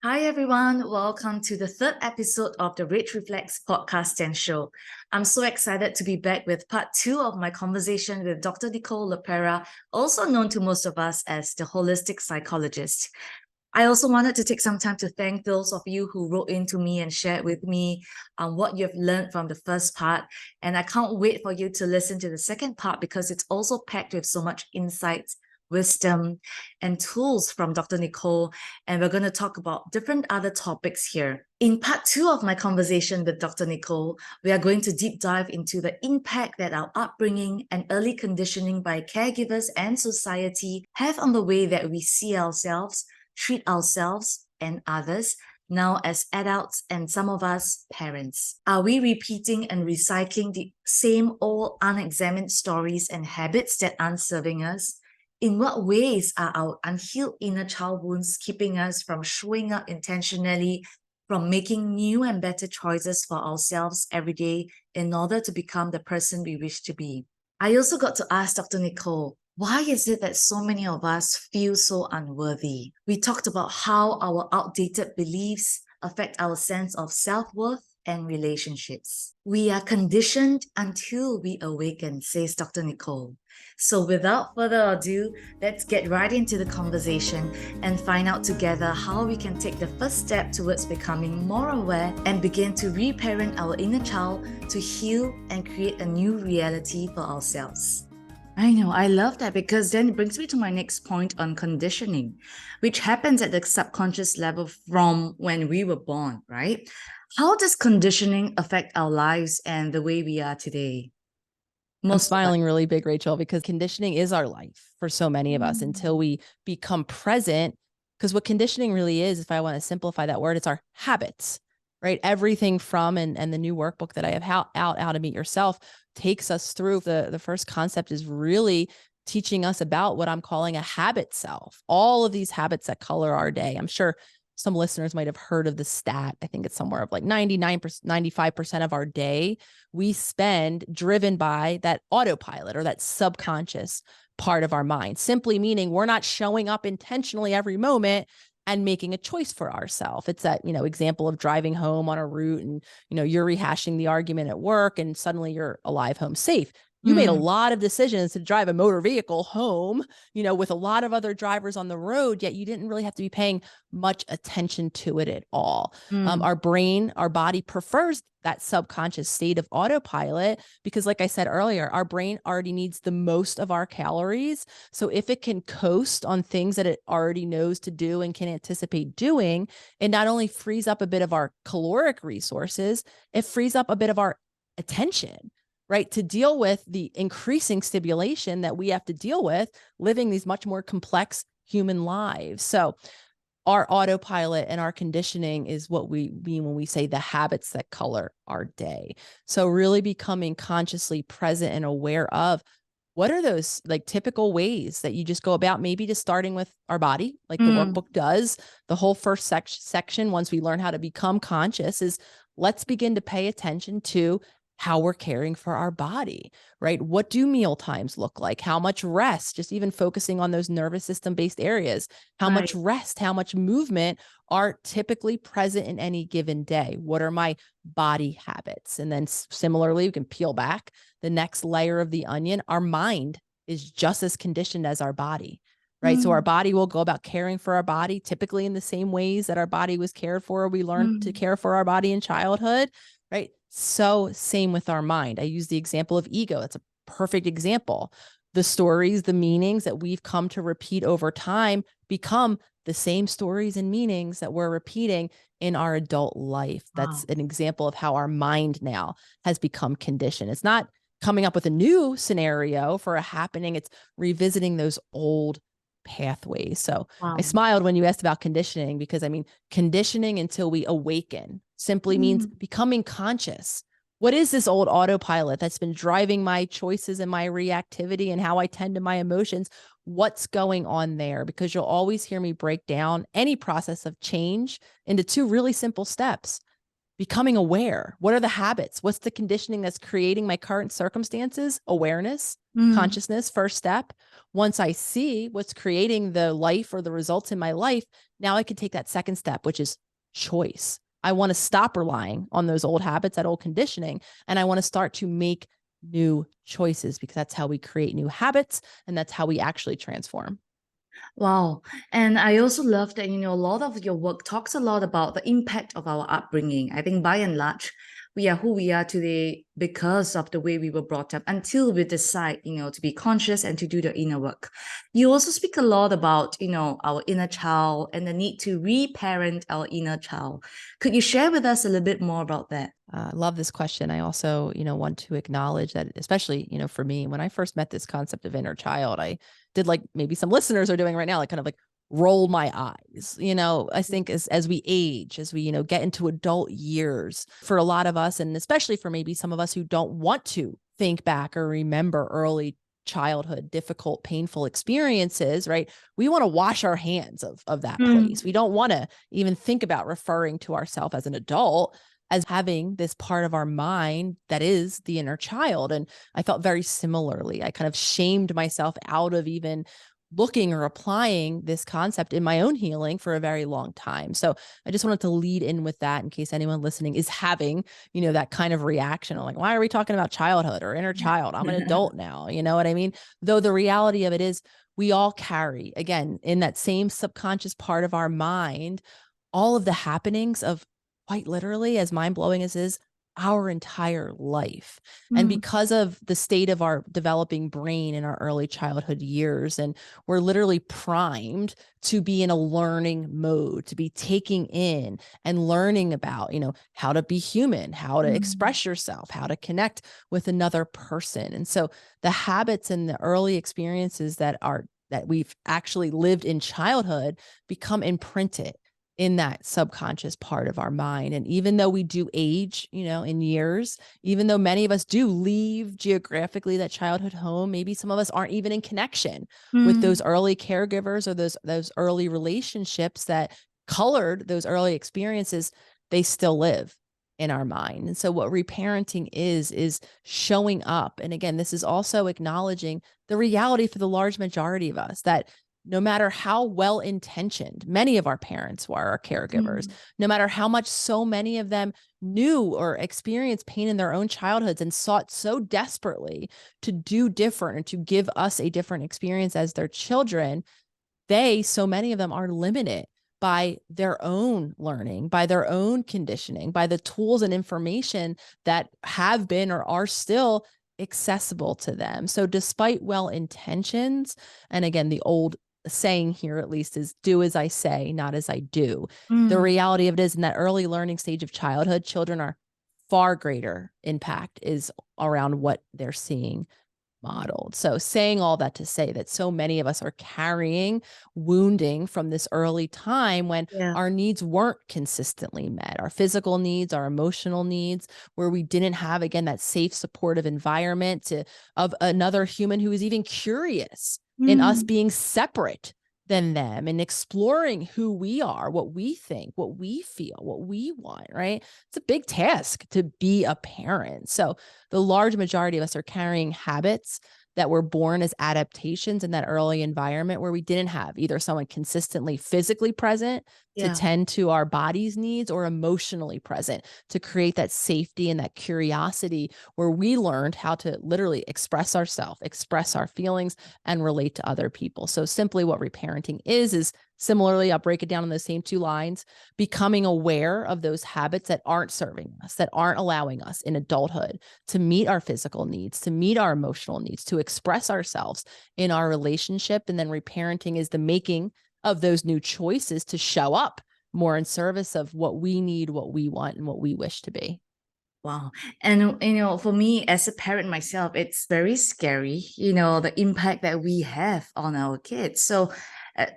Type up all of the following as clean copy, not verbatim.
Hi, everyone. Welcome to the third episode of the Rich Reflects podcast and show. I'm so excited to be back with part two of my conversation with Dr. Nicole LePera, also known to most of us as the holistic psychologist. I also wanted to take some time to thank those of you who wrote into me and shared with me what you've learned from the first part. And I can't wait for you to listen to the second part because it's also packed with so much insights, wisdom, and tools from Dr. Nicole. And we're going to talk about different other topics here. In part two of my conversation with Dr. Nicole, we are going to deep dive into the impact that our upbringing and early conditioning by caregivers and society have on the way that we see ourselves, treat ourselves and others now as adults and some of us parents. Are we repeating and recycling the same old unexamined stories and habits that aren't serving us? In what ways are our unhealed inner child wounds keeping us from showing up intentionally, from making new and better choices for ourselves every day in order to become the person we wish to be? I also got to ask Dr. Nicole, why is it that so many of us feel so unworthy? We talked about how our outdated beliefs affect our sense of self-worth and relationships. We are conditioned until we awaken, says Dr. Nicole. So without further ado, let's get right into the conversation and find out together how we can take the first step towards becoming more aware and begin to reparent our inner child to heal and create a new reality for ourselves. I know, I love that because then it brings me to my next point on conditioning, which happens at the subconscious level from when we were born, right? How does conditioning affect our lives and the way we are today? I'm smiling really big, Rachel, because conditioning is our life for so many of us until we become present. Because what conditioning really is, if I want to simplify that word, it's our habits, right? Everything from, and the new workbook that I have out, How to Meet Yourself, takes us through. The first concept is really teaching us about what I'm calling a habit self. All of these habits that color our day. I'm sure some listeners might have heard of the stat. I think it's somewhere of like 99%, 95% of our day we spend driven by that autopilot or that subconscious part of our mind, simply meaning we're not showing up intentionally every moment and making a choice for ourselves. It's that, example of driving home on a route and, you're rehashing the argument at work and suddenly you're alive, home safe. You made a lot of decisions to drive a motor vehicle home, with a lot of other drivers on the road, yet you didn't really have to be paying much attention to it at all. Our brain, our body prefers that subconscious state of autopilot because, like I said earlier, our brain already needs the most of our calories. So if it can coast on things that it already knows to do and can anticipate doing, it not only frees up a bit of our caloric resources, it frees up a bit of our attention, right? To deal with the increasing stimulation that we have to deal with living these much more complex human lives. So our autopilot and our conditioning is what we mean when we say the habits that color our day. So really becoming consciously present and aware of what are those like typical ways that you just go about, maybe just starting with our body, like the workbook does. The whole first section, once we learn how to become conscious, is let's begin to pay attention to how we're caring for our body, right? What do meal times look like? How much rest, just even focusing on those nervous system based areas, how much rest, how much movement are typically present in any given day? What are my body habits? And then similarly, we can peel back the next layer of the onion. Our mind is just as conditioned as our body, right? So our body will go about caring for our body, typically in the same ways that our body was cared for. We learned to care for our body in childhood, right? So same with our mind. I use the example of ego. It's a perfect example. The stories, the meanings that we've come to repeat over time become the same stories and meanings that we're repeating in our adult life. That's an example of how our mind now has become conditioned. It's not coming up with a new scenario for a happening. It's revisiting those old pathways. So I smiled when you asked about conditioning because conditioning until we awaken simply means becoming conscious. What is this old autopilot that's been driving my choices and my reactivity and how I tend to my emotions? What's going on there? Because you'll always hear me break down any process of change into two really simple steps. becoming aware. What are the habits? What's the conditioning that's creating my current circumstances? Awareness, consciousness, first step. Once I see what's creating the life or the results in my life, now I can take that second step, which is choice. I want to stop relying on those old habits, that old conditioning, and I want to start to make new choices, because that's how we create new habits, and that's how we actually transform. Wow. And I also love that, a lot of your work talks a lot about the impact of our upbringing. I think by and large, we are who we are today because of the way we were brought up until we decide, to be conscious and to do the inner work. You also speak a lot about, our inner child and the need to reparent our inner child. Could you share with us a little bit more about that? I love this question. I also, want to acknowledge that, especially, for me, when I first met this concept of inner child, I did, like maybe some listeners are doing right now, like kind of like roll my eyes. I think as we age, as we, get into adult years, for a lot of us, and especially for maybe some of us who don't want to think back or remember early childhood, difficult, painful experiences, right? We want to wash our hands of that place. We don't want to even think about referring to ourselves as an adult as having this part of our mind that is the inner child. And I felt very similarly. I kind of shamed myself out of even looking or applying this concept in my own healing for a very long time. So I just wanted to lead in with that in case anyone listening is having, that kind of reaction. I'm like, why are we talking about childhood or inner child? I'm an adult now. You know what I mean? Though the reality of it is we all carry, again, in that same subconscious part of our mind, all of the happenings of, quite literally, as mind-blowing as is, our entire life. And because of the state of our developing brain in our early childhood years, and we're literally primed to be in a learning mode, to be taking in and learning about, how to be human, how to express yourself, how to connect with another person. And so the habits and the early experiences that we've actually lived in childhood become imprinted in that subconscious part of our mind. And even though we do age, in years, even though many of us do leave geographically that childhood home, maybe some of us aren't even in connection with those early caregivers or those early relationships that colored those early experiences, they still live in our mind. And so what reparenting is showing up. And again, this is also acknowledging the reality for the large majority of us that no matter how well-intentioned many of our parents were, our caregivers, no matter how much so many of them knew or experienced pain in their own childhoods and sought so desperately to do different and to give us a different experience as their children, so many of them are limited by their own learning, by their own conditioning, by the tools and information that have been or are still accessible to them. So despite well intentions, and again, the old saying here at least is do as I say, not as I do. The reality of it is in that early learning stage of childhood, children are far greater impact is around what they're seeing modeled. So saying all that to say that so many of us are carrying wounding from this early time when our needs weren't consistently met, our physical needs, our emotional needs, where we didn't have, again, that safe, supportive environment of another human who is even curious in us being separate than them and exploring who we are, what we think, what we feel, what we want, right? It's a big task to be a parent. So the large majority of us are carrying habits that were born as adaptations in that early environment where we didn't have either someone consistently physically present to tend to our body's needs or emotionally present to create that safety and that curiosity where we learned how to literally express ourselves, express our feelings, and relate to other people. So simply what reparenting is similarly, I'll break it down in those same two lines, becoming aware of those habits that aren't serving us, that aren't allowing us in adulthood to meet our physical needs, to meet our emotional needs, to express ourselves in our relationship. And then reparenting is the making of those new choices to show up more in service of what we need, what we want, and what we wish to be. Wow. And, for me as a parent myself, it's very scary, the impact that we have on our kids. So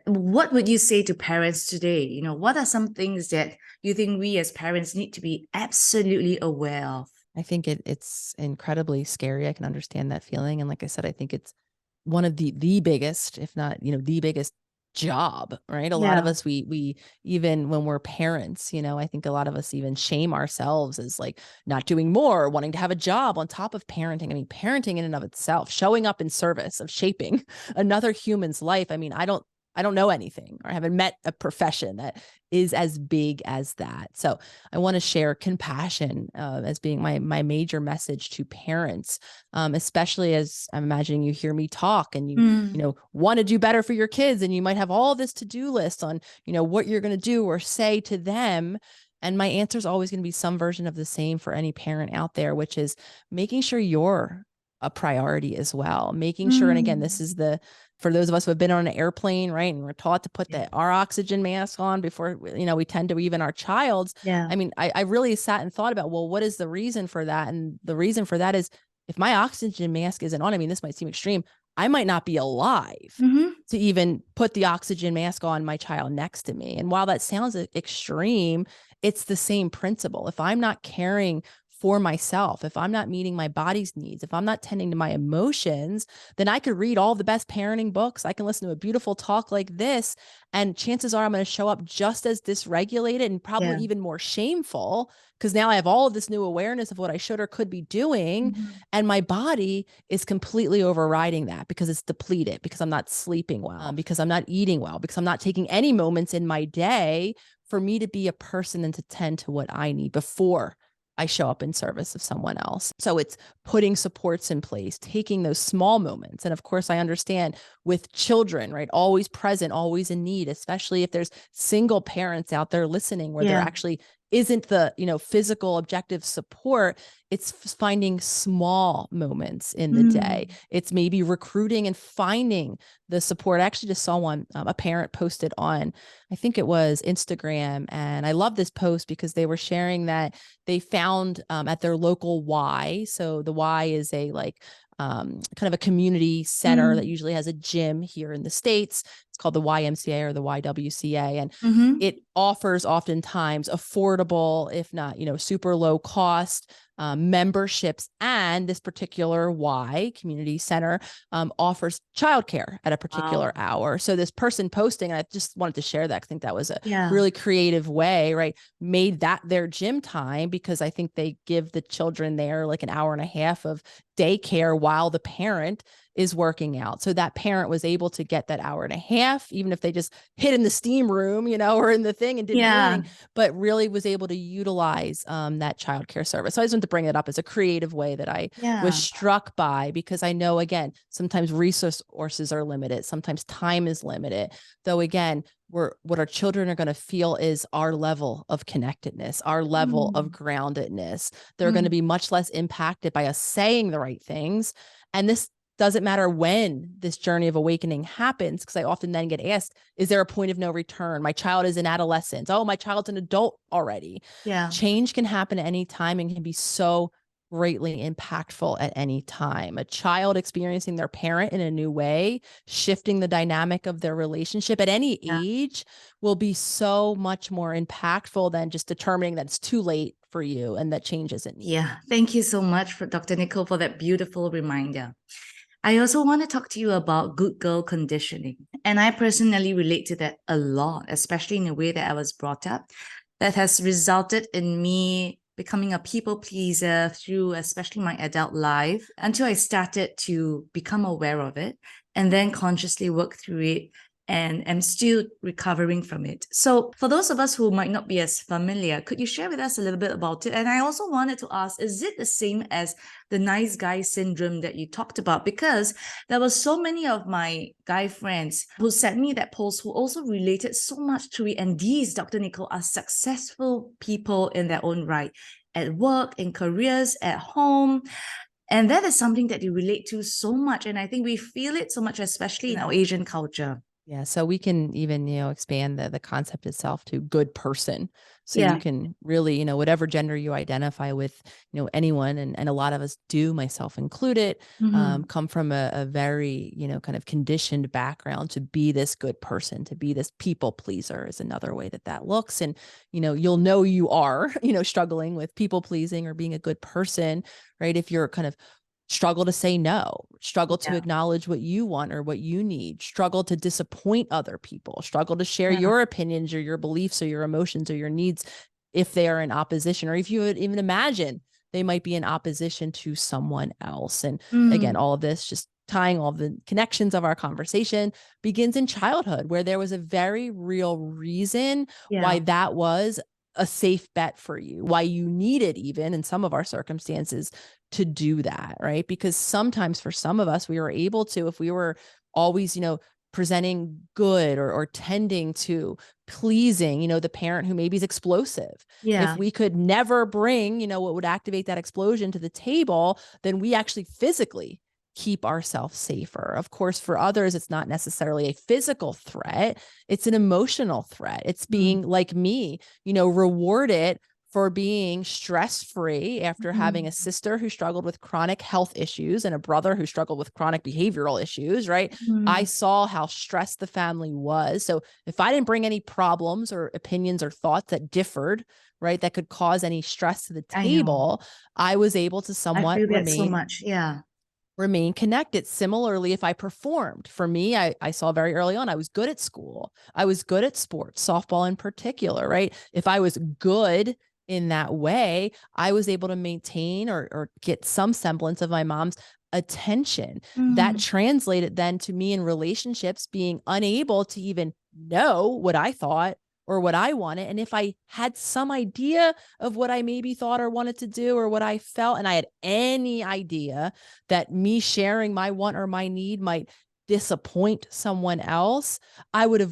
what would you say to parents today? What are some things that you think we as parents need to be absolutely aware of? I think it's incredibly scary. I can understand that feeling. And like I said, I think it's one of the biggest, if not, the biggest job, right? A lot of Yeah. us, we even when we're parents, I think a lot of us even shame ourselves as like not doing more, wanting to have a job on top of parenting. I mean, parenting in and of itself, showing up in service of shaping another human's life. I mean, I don't know anything, or I haven't met a profession that is as big as that. So I want to share compassion as being my major message to parents, especially as I'm imagining you hear me talk and you want to do better for your kids, and you might have all this to-do list on, what you're going to do or say to them. And my answer is always going to be some version of the same for any parent out there, which is making sure you're a priority as well. Making sure, and again, this is for those of us who have been on an airplane, right? And we're taught to put our oxygen mask on before, we tend to even our child's. Yeah. I mean, I really sat and thought about, well, what is the reason for that? And the reason for that is if my oxygen mask isn't on, I mean, this might seem extreme, I might not be alive to even put the oxygen mask on my child next to me. And while that sounds extreme, it's the same principle. If I'm not caring for myself, if I'm not meeting my body's needs, if I'm not tending to my emotions, then I could read all the best parenting books. I can listen to a beautiful talk like this, and chances are I'm going to show up just as dysregulated and probably even more shameful, because now I have all of this new awareness of what I should or could be doing. And my body is completely overriding that because it's depleted, because I'm not sleeping well, because I'm not eating well, because I'm not taking any moments in my day for me to be a person and to tend to what I need before I show up in service of someone else. So it's putting supports in place, taking those small moments. And of course, I understand with children, right? Always present, always in need, especially if there's single parents out there listening where there actually isn't the, physical objective support. It's finding small moments in the day. It's maybe recruiting and finding the support. I actually just saw one, a parent posted on, I think it was Instagram. And I love this post because they were sharing that they found at their local Y. So the Y is a kind of a community center that usually has a gym here in the States. It's called the YMCA or the YWCA. And it offers oftentimes affordable, if not, super low cost memberships. And this particular Y community center offers childcare at a particular hour. So this person posting, and I just wanted to share that. I think that was a really creative way, right? Made that their gym time, because I think they give the children there like an hour and a half of daycare while the parent is working out. So that parent was able to get that hour and a half, even if they just hid in the steam room, or in the thing and didn't do anything, but really was able to utilize that childcare service. So I just want to bring it up as a creative way that I was struck by, because I know, again, sometimes resources are limited. Sometimes time is limited, though. Again, what our children are going to feel is our level of connectedness, our level of groundedness. They're going to be much less impacted by us saying the right things. And this doesn't matter when this journey of awakening happens, because I often then get asked, is there a point of no return? My child is in adolescence. Oh, my child's an adult already. Change can happen at any time and can be so greatly impactful at any time. A child experiencing their parent in a new way, shifting the dynamic of their relationship at any age, will be so much more impactful than just determining that it's too late for you and that change isn't needed. Thank you so much for Dr. Nicole for that beautiful reminder. I also want to talk to you about good girl conditioning. And I personally relate to that a lot, especially in the way that I was brought up, that has resulted in me becoming a people pleaser through especially my adult life, until I started to become aware of it and then consciously work through it, and am still recovering from it. So for those of us who might not be as familiar, could you share with us a little bit about it? And I also wanted to ask, is it the same as the nice guy syndrome that you talked about? Because there were so many of my guy friends who sent me that post who also related so much to it. And these, Dr. Nicole, are successful people in their own right, at work, in careers, at home. And that is something that they relate to so much. And I think we feel it so much, especially in our Asian culture. Yeah. So we can even, expand the concept itself to good person. So you can really, whatever gender you identify with, anyone, and a lot of us do, myself included, come from a very, kind of conditioned background to be this good person, to be this people pleaser is another way that looks. And, you'll know you are, struggling with people pleasing or being a good person, right? If you're kind of struggle to say no, struggle to Yeah. acknowledge what you want or what you need, struggle to disappoint other people, struggle to share Yeah. your opinions or your beliefs or your emotions or your needs if they are in opposition, or if you would even imagine they might be in opposition to someone else. And again, Mm. all of this, just tying all the connections of our conversation, begins in childhood, where there was a very real reason why Yeah. that was a safe bet for you, why you needed, even in some of our circumstances, to do that, right? Because sometimes for some of us, we were able to, if we were always, presenting good or tending to pleasing, the parent who maybe is explosive. Yeah. If we could never bring, what would activate that explosion to the table, then we actually physically keep ourselves safer. Of course, for others, it's not necessarily a physical threat. It's an emotional threat. It's Mm. being like me, rewarded for being stress-free after having a Mm. sister who struggled with chronic health issues and a brother who struggled with chronic behavioral issues, right? I Mm. saw how stressed the family was. So if I didn't bring any problems or opinions or thoughts that differed, right, that could cause any stress to the I know. table, I was able to I somewhat feel that so much. Yeah. remain connected. Similarly, if I performed, for me, I saw very early on, I was good at school. I was good at sports, softball in particular, right? If I was good in that way, I was able to maintain or get some semblance of my mom's attention. That Mm. translated then to me in relationships being unable to even know what I thought or what I wanted. And if I had some idea of what I maybe thought or wanted to do or what I felt, and I had any idea that me sharing my want or my need might disappoint someone else, I would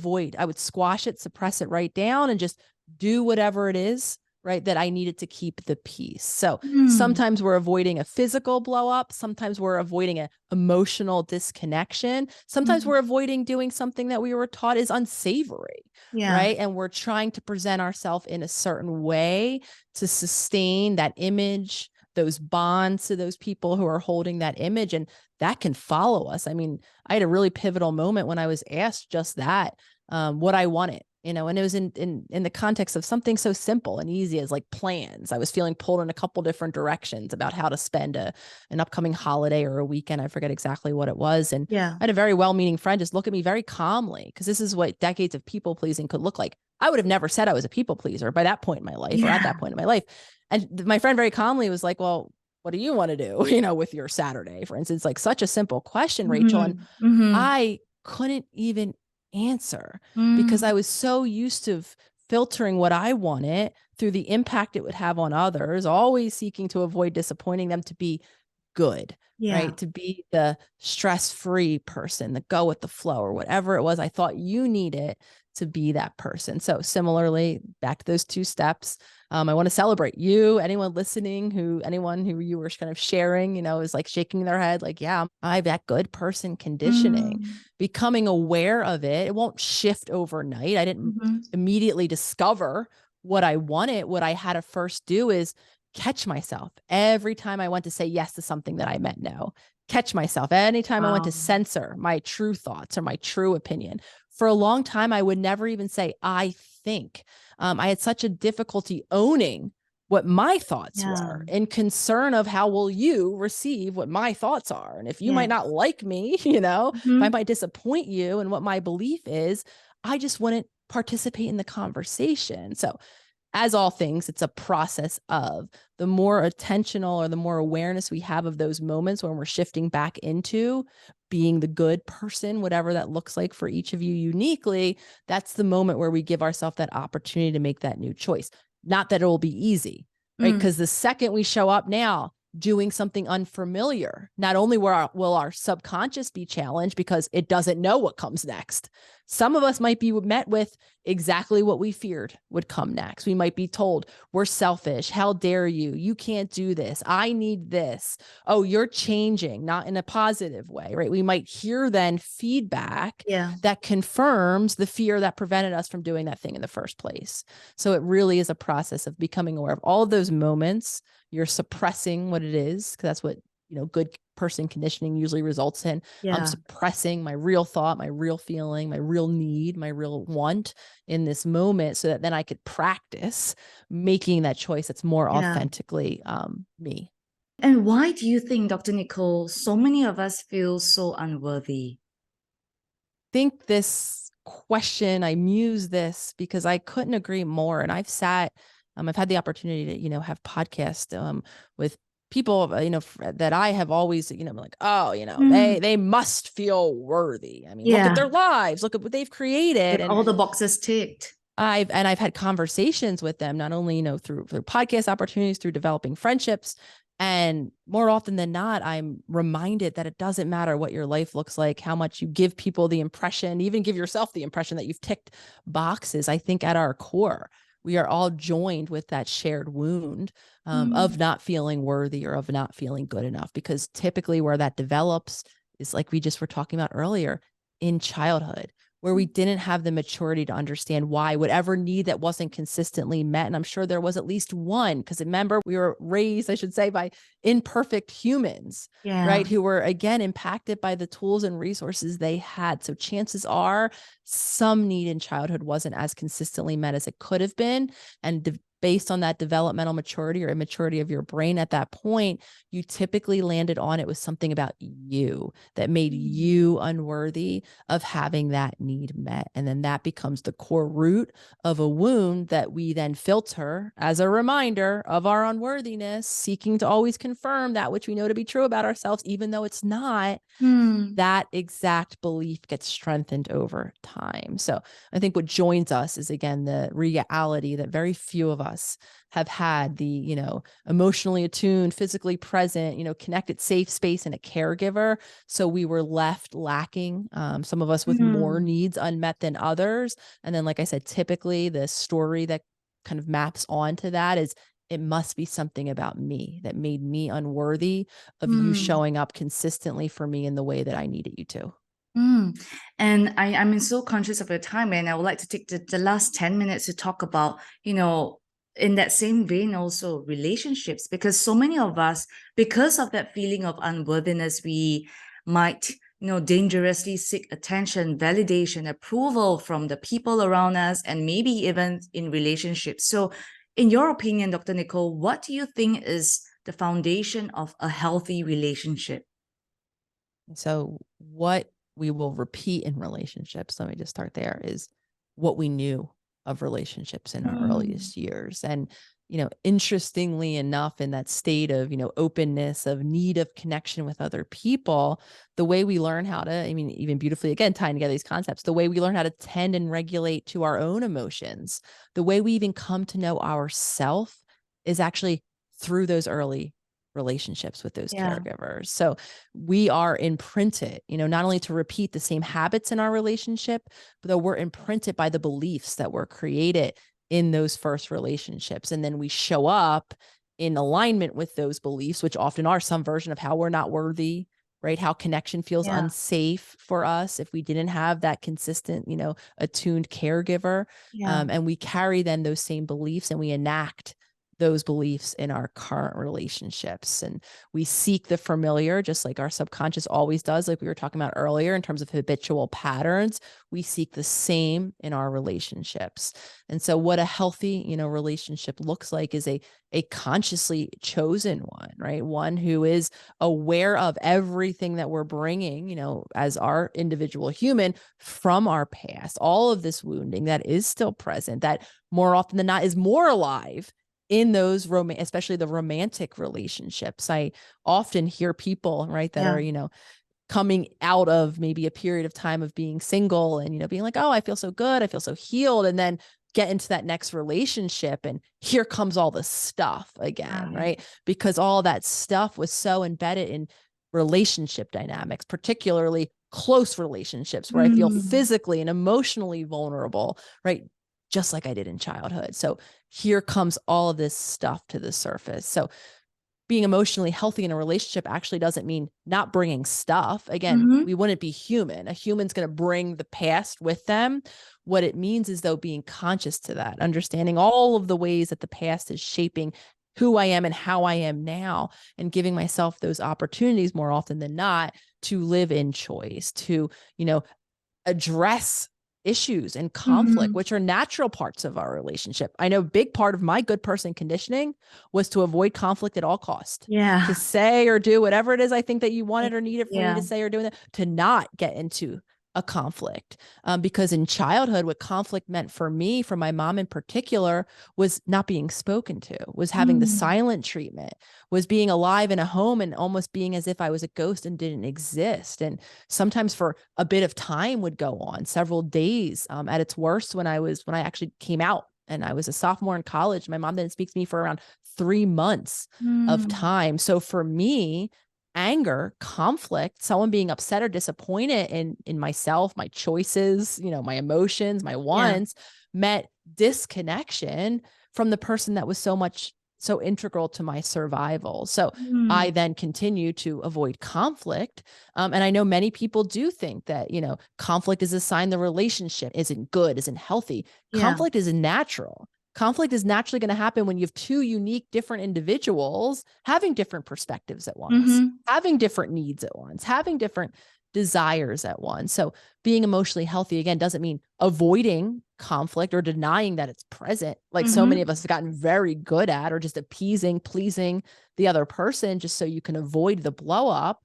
squash it, suppress it right down, and just do whatever it is, right, that I needed to keep the peace. So Mm. sometimes we're avoiding a physical blow up. Sometimes we're avoiding an emotional disconnection. Sometimes Mm. we're avoiding doing something that we were taught is unsavory, Yeah. right? And we're trying to present ourselves in a certain way to sustain that image, those bonds to those people who are holding that image. And that can follow us. I mean, I had a really pivotal moment when I was asked just that, what I wanted, and it was in the context of something so simple and easy as like plans. I was feeling pulled in a couple different directions about how to spend an upcoming holiday or a weekend. I forget exactly what it was. And Yeah. I had a very well-meaning friend just look at me very calmly, because this is what decades of people pleasing could look like. I would have never said I was a people pleaser by that point in my life or at Yeah. that point in my life. And my friend very calmly was like, well, what do you want to do, with your Saturday, for instance? Like, such a simple question, Rachel. And Mm-hmm. Mm-hmm. I couldn't even answer because Mm. I was so used to filtering what I wanted through the impact it would have on others, always seeking to avoid disappointing them, to be good, Yeah. right? To be the stress-free person, the go with the flow, or whatever it was I thought you needed to be that person. So similarly, back to those two steps, I want to celebrate you, anyone listening, anyone who you were kind of sharing, is like shaking their head, like, yeah, I have that good person conditioning, Mm. becoming aware of it. It won't shift overnight. I didn't Mm-hmm. immediately discover what I wanted. What I had to first do is catch myself every time I went to say yes to something that I meant no. Catch myself anytime I went to Wow. censor my true thoughts or my true opinion. For a long time, I would never even say, I think. I had such a difficulty owning what my thoughts Yeah. were, in concern of how will you receive what my thoughts are. And if you might Yes. not like me, if I Mm-hmm. might disappoint you and what my belief is, I just wouldn't participate in the conversation. So as all things, it's a process of the more attentional or the more awareness we have of those moments when we're shifting back into being the good person, whatever that looks like for each of you uniquely, that's the moment where we give ourselves that opportunity to make that new choice. Not that it will be easy, right? Mm. Because the second we show up now doing something unfamiliar, not only will our subconscious be challenged because it doesn't know what comes next. Some of us might be met with exactly what we feared would come next. We might be told, we're selfish. How dare you? You can't do this. I need this. Oh, you're changing, not in a positive way, right? We might hear then feedback Yeah. that confirms the fear that prevented us from doing that thing in the first place. So it really is a process of becoming aware of all of those moments. You're suppressing what it is, because that's what, good person conditioning usually results in. I'm Yeah. suppressing my real thought, my real feeling, my real need, my real want in this moment, so that then I could practice making that choice that's more Yeah. authentically me. And why do you think, Dr. Nicole, so many of us feel so unworthy? Think this question, I muse this because I couldn't agree more. And I've had the opportunity to, have podcasts with people, that I have always, like, oh, Mm, they must feel worthy. I mean, look at yeah, their lives, look at what they've created. get And all the boxes ticked. I've had conversations with them, not only, through podcast opportunities, through developing friendships. And more often than not, I'm reminded that it doesn't matter what your life looks like, how much you give people the impression, even give yourself the impression that you've ticked boxes. I think at our core, we are all joined with that shared wound Mm, of not feeling worthy or of not feeling good enough, because typically where that develops is, like we just were talking about earlier, in childhood, where we didn't have the maturity to understand why whatever need that wasn't consistently met. And I'm sure there was at least one, because remember, we were raised, I should say, by imperfect humans, yeah. right? Who were, again, impacted by the tools and resources they had. So chances are some need in childhood wasn't as consistently met as it could have been. And based on that developmental maturity or immaturity of your brain at that point, you typically landed on it with something about you that made Mm, you unworthy of having that need met. And then that becomes the core root of a wound that we then filter as a reminder of our unworthiness, seeking to always confirm that which we know to be true about ourselves, even though it's not. mm, That exact belief gets strengthened over time. So I think what joins us is, again, the reality that very few of us have had the, emotionally attuned, physically present, connected, safe space and a caregiver. So we were left lacking, some of us with more mm, needs unmet than others. And then, like I said, typically the story that kind of maps onto that is, it must be something about me that made me unworthy of you mm. showing up consistently for me in the way that I needed you to. Mm. And I'm so conscious of your time, and I would like to take the last 10 minutes to talk about, in that same vein, also relationships, because so many of us, because of that feeling of unworthiness, we might, dangerously seek attention, validation, approval from the people around us, and maybe even in relationships. So, in your opinion, Dr. Nicole, what do you think is the foundation of a healthy relationship? So, what we will repeat in relationships, let me just start there, is what we knew of relationships in our Mm, earliest years. And, interestingly enough, in that state of, openness, of need of connection with other people, the way we learn how to, I mean, even beautifully, again, tying together these concepts, the way we learn how to tend and regulate to our own emotions, the way we even come to know ourself is actually through those early relationships with those yeah. caregivers. So we are imprinted, not only to repeat the same habits in our relationship, but that we're imprinted by the beliefs that were created in those first relationships. And then we show up in alignment with those beliefs, which often are some version of how we're not worthy, right? How connection feels Yeah. unsafe for us if we didn't have that consistent, attuned caregiver. Yeah. And we carry then those same beliefs and we enact those beliefs in our current relationships. And we seek the familiar, just like our subconscious always does, like we were talking about earlier, in terms of habitual patterns. We seek the same in our relationships. And so what a healthy, relationship looks like is a consciously chosen one, right? One who is aware of everything that we're bringing, as our individual human from our past, all of this wounding that is still present, that more often than not is more alive in those especially the romantic relationships. I often hear people, right, that Yeah. are, coming out of maybe a period of time of being single and, being like, oh, I feel so good, I feel so healed. And then get into that next relationship and here comes all the stuff again, Right. right? Because all that stuff was so embedded in relationship dynamics, particularly close relationships where I feel Mm, physically and emotionally vulnerable, right? Just like I did in childhood. So here comes all of this stuff to the surface. So being emotionally healthy in a relationship actually doesn't mean not bringing stuff. Again, mhm. we wouldn't be human. A human's going to bring the past with them. What it means is, though, being conscious to that, understanding all of the ways that the past is shaping who I am and how I am now, and giving myself those opportunities more often than not to live in choice, to, address issues and conflict, which are natural parts of our relationship. I know a big part of my good person conditioning was to avoid conflict at all cost. Yeah. To say or do whatever it is I think that you wanted or needed for me Yeah. to say or do that, to not get into a conflict. Because in childhood, what conflict meant for me, for my mom in particular, was not being spoken to, was having the silent treatment, was being alive in a home and almost being as if I was a ghost and didn't exist. And sometimes for a bit of time would go on, several days, at its worst when I actually came out and I was a sophomore in college. My mom didn't speak to me for around 3 months of time. So for me, anger, conflict, someone being upset or disappointed in myself, my choices, my emotions, my wants, meant disconnection from the person that was so integral to my survival. So I then continue to avoid conflict. And I know many people do think that, conflict is a sign the relationship isn't good, isn't healthy. Conflict is natural. Conflict is naturally going to happen when you have two unique, different individuals having different perspectives at once, having different needs at once, having different desires at once. So being emotionally healthy, again, doesn't mean avoiding conflict or denying that it's present, like so many of us have gotten very good at, or just appeasing, pleasing the other person just so you can avoid the blow up.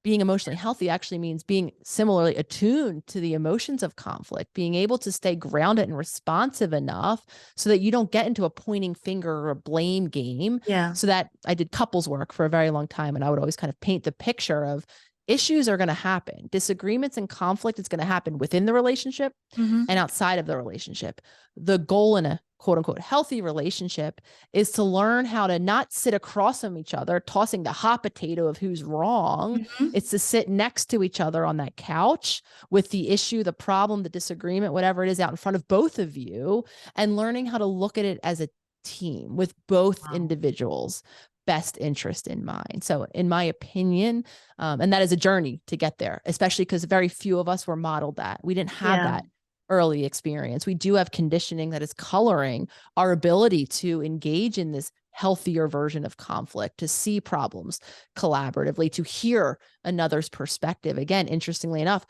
Being emotionally healthy actually means being similarly attuned to the emotions of conflict, being able to stay grounded and responsive enough so that you don't get into a pointing finger or a blame game. So that I did couples work for a very long time. And I would always kind of paint the picture of issues are going to happen. Disagreements and conflict is going to happen within the relationship and outside of the relationship. The goal in a quote unquote healthy relationship is to learn how to not sit across from each other, tossing the hot potato of who's wrong. It's to sit next to each other on that couch with the issue, the problem, the disagreement, whatever it is out in front of both of you, and learning how to look at it as a team with both individuals' best interest in mind. So in my opinion, and that is a journey to get there, especially because very few of us were modeled that. We didn't have that early experience. We do have conditioning that is coloring our ability to engage in this healthier version of conflict, to see problems collaboratively, to hear another's perspective. Again, interestingly enough,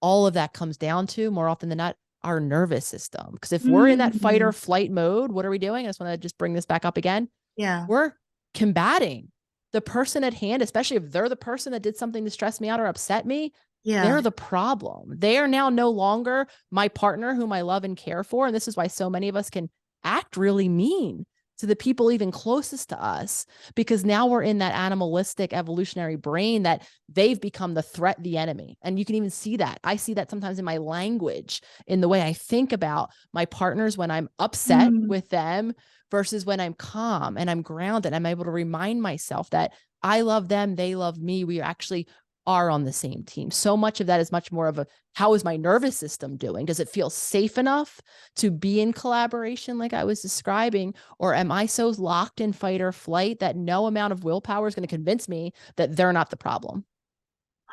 all of that comes down to, more often than not, our nervous system. Because if we're in that fight or flight mode, what are we doing? I just want to just bring this back up again. We're combating the person at hand, especially if they're the person that did something to stress me out or upset me. They're the problem. They are now no longer my partner whom I love and care for. And this is why so many of us can act really mean to the people even closest to us, because now we're in that animalistic evolutionary brain that they've become the threat, the enemy. And you can even see that. I see that sometimes in my language, in the way I think about my partners when I'm upset with them versus when I'm calm and I'm grounded. I'm able to remind myself that I love them, they love me. We actually are on the same team. So much of that is much more of a, how is my nervous system doing? Does it feel safe enough to be in collaboration like I was describing? Or am I so locked in fight or flight that no amount of willpower is going to convince me that they're not the problem?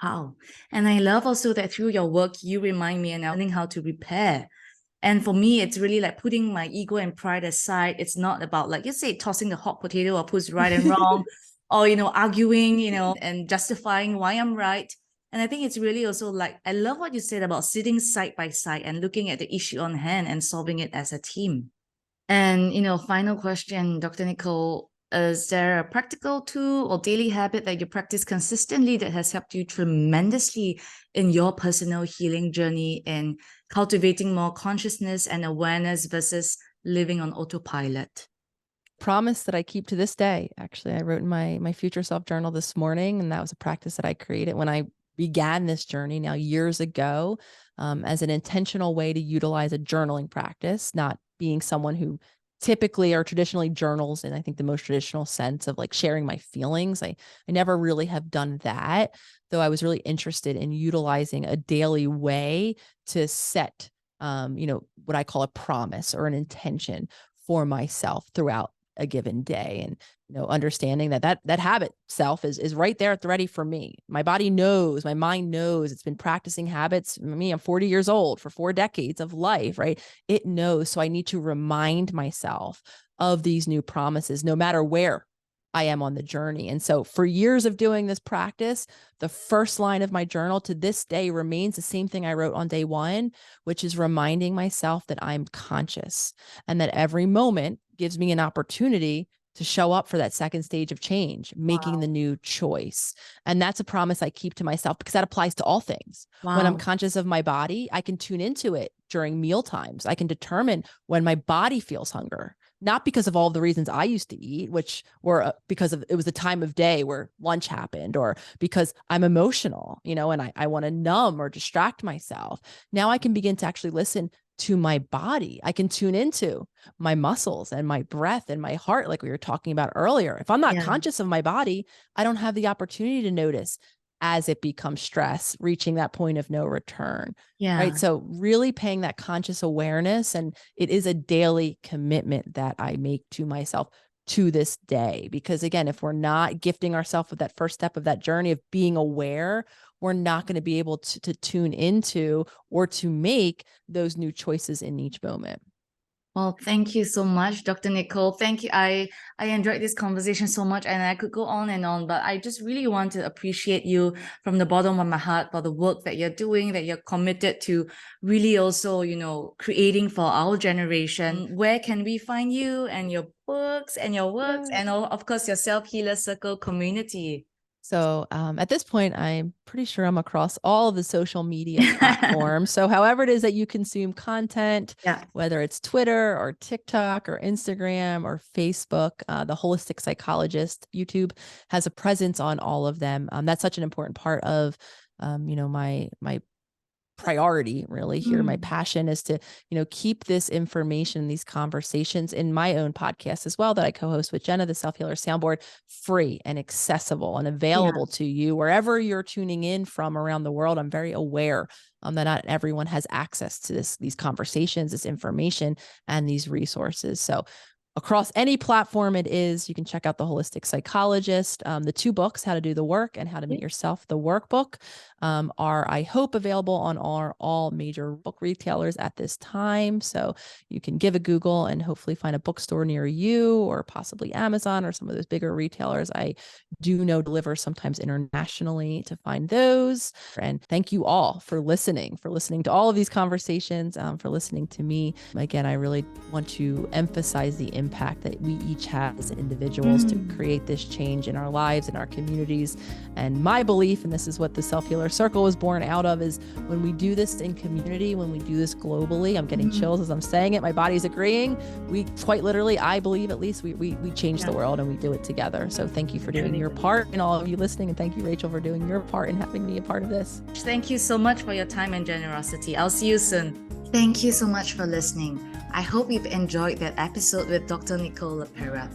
Wow. And I love also that through your work, you remind me and learning how to repair. And for me, it's really like putting my ego and pride aside. It's not about, like you say, tossing the hot potato or who's right and wrong, or, arguing, and justifying why I'm right. And I think it's really also like, I love what you said about sitting side by side and looking at the issue on hand and solving it as a team. And, final question, Dr. Nicole, is there a practical tool or daily habit that you practice consistently that has helped you tremendously in your personal healing journey and cultivating more consciousness and awareness versus living on autopilot? Promise that I keep to this day. Actually, I wrote in my future self journal this morning, and that was a practice that I created when I began this journey now years ago, as an intentional way to utilize a journaling practice, not being someone who typically or traditionally journals in, I think, the most traditional sense of like sharing my feelings. I never really have done that, though I was really interested in utilizing a daily way to set, what I call a promise or an intention for myself throughout a given day. And understanding that habit self is right there at the ready for me. My body knows, my mind knows. It's been practicing habits. I'm 40 years old, for 4 decades of life, right? It knows. So I need to remind myself of these new promises, no matter where I am on the journey. And so for years of doing this practice, the first line of my journal to this day remains the same thing I wrote on day one, which is reminding myself that I'm conscious and that every moment gives me an opportunity to show up for that second stage of change, making the new choice. And that's a promise I keep to myself because that applies to all things. When I'm conscious of my body, I can tune into it during meal times. I can determine when my body feels hunger, not because of all the reasons I used to eat, which were because of it was the time of day where lunch happened, or because I'm emotional, and I want to numb or distract myself. Now I can begin to actually listen to my body. I can tune into my muscles and my breath and my heart, like we were talking about earlier. If I'm not conscious of my body, I don't have the opportunity to notice as it becomes stress, reaching that point of no return. Right. So really paying that conscious awareness. And it is a daily commitment that I make to myself to this day. Because again, if we're not gifting ourselves with that first step of that journey of being aware, we're not going to be able to tune into or to make those new choices in each moment. Well, thank you so much, Dr. Nicole. Thank you. I enjoyed this conversation so much, and I could go on and on, but I just really want to appreciate you from the bottom of my heart for the work that you're doing, that you're committed to really also, creating for our generation. Where can we find you and your books and your works and of course your Self-Healer Circle community? So at this point, I'm pretty sure I'm across all of the social media platforms. So however it is that you consume content, whether it's Twitter or TikTok or Instagram or Facebook, the Holistic Psychologist YouTube has a presence on all of them. That's such an important part of, my priority really here. My passion is to, keep this information, these conversations in my own podcast as well that I co-host with Jenna, the Self-Healer Soundboard, free and accessible and available to you wherever you're tuning in from around the world. I'm very aware that not everyone has access to these conversations, this information, and these resources. So across any platform it is, you can check out the Holistic Psychologist. The two books, How to Do the Work and How to Meet Yourself, the workbook, are, I hope, available on all major book retailers at this time. So you can give a Google and hopefully find a bookstore near you, or possibly Amazon or some of those bigger retailers. I do know deliver sometimes internationally to find those. And thank you all for listening to all of these conversations, for listening to me. Again, I really want to emphasize the impact that we each have as individuals to create this change in our lives, in our communities. And my belief, and this is what the Self-Healer Circle was born out of, is when we do this in community, when we do this globally, I'm getting chills as I'm saying it, my body's agreeing, we quite literally, I believe at least, we change the world, and we do it together. So thank you for doing your part, and all of you listening, and thank you, Rachel, for doing your part and having me a part of this. Thank you so much for your time and generosity. I'll see you soon. Thank you so much for listening. I hope you've enjoyed that episode with Dr. Nicole LePera.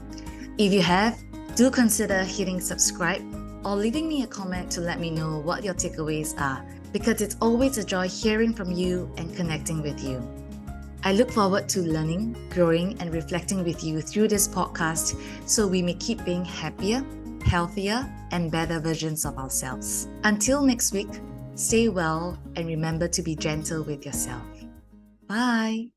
If you have, do consider hitting subscribe or leaving me a comment to let me know what your takeaways are, because it's always a joy hearing from you and connecting with you. I look forward to learning, growing, and reflecting with you through this podcast so we may keep being happier, healthier, and better versions of ourselves. Until next week, stay well and remember to be gentle with yourself. Bye.